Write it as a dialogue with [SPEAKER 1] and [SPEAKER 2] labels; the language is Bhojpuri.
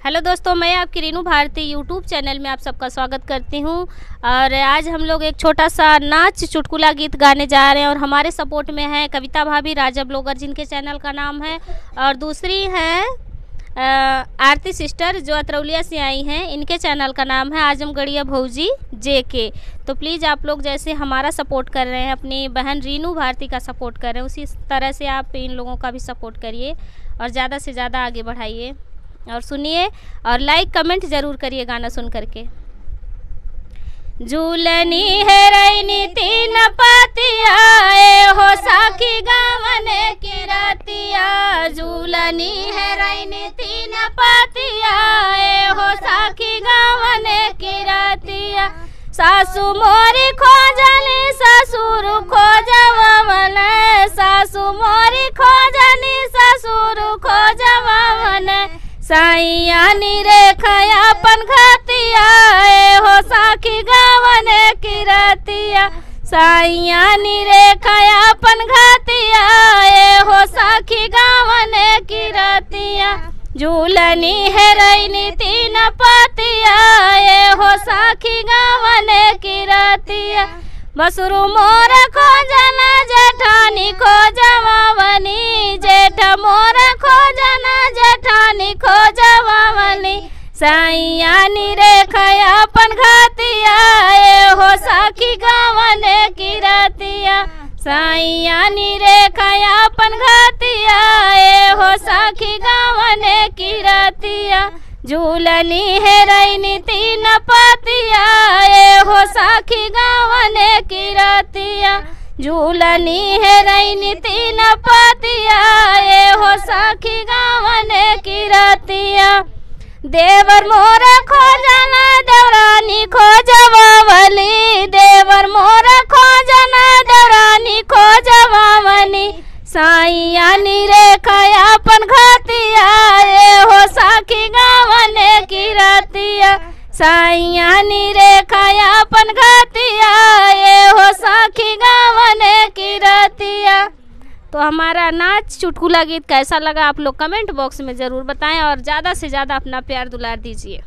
[SPEAKER 1] हेलो दोस्तों, मैं आपकी रीनू भारती यूट्यूब चैनल में आप सबका स्वागत करती हूं। और आज हम लोग एक छोटा सा नाच चुटकुला गीत गाने जा रहे हैं। और हमारे सपोर्ट में है कविता भाभी राजा ब्लॉगर, जिनके चैनल का नाम है, और दूसरी है आरती सिस्टर जो अतरौलिया से आई हैं, इनके चैनल का नाम है आजमगढ़िया भौजी JK। तो प्लीज़ आप लोग जैसे हमारा सपोर्ट कर रहे हैं, अपनी बहन रीनू भारती का सपोर्ट कर रहे हैं, उसी तरह से आप इन लोगों का भी सपोर्ट करिए और ज़्यादा से ज़्यादा आगे बढ़ाइए और सुनिए और लाइक कमेंट ज़रूर करिए गाना सुन करके। झूलनी है रैनी तीन पतिया हो साखी गावने की रतिया। झूलनी है रैनी तीन पतिया हो साखी गावने की रतिया। सासू मोरी खोजनी ससुर खोजवन, सासू मोरी खोजनी ससुर खोजवन। साइया निरेखया अपन घतिया हो साखी गावने की रतिया। साइया निरेखया अपन घतिया हो साखी गावने की रतिया। झूलनी है रैनी तीन पतिया हो साखी गावने की रतिया। मसरू मोर खोजना जेठानी खोजवावनी, जेठ मोर खोजना जेठानी खोजवावनी। साइया निरेखया अपन घतिया हो साखी गावने की रतिया। साइया निरेखया अपन घतिया हो साखी गावने की रतिया। झूलनी है रैनी तीन पतिया हो साखी गावने की रतिया। झूलनी है रैनी तीन पतिया हो साखी गावने की रतिया। देवर मोर खोजना देवरानी खोजवावली, देवर मोर खोजना देवरानी खोजवावनी। साइया निरेखया अपन घतिया हो साखी गावने की रतिया। साइया निरेखया अपन घतिया हो साखी गावने की रतिया। तो हमारा नाच चुटकुला गीत कैसा लगा आप लोग कमेंट बॉक्स में ज़रूर बताएं और ज़्यादा से ज़्यादा अपना प्यार दुलार दीजिए।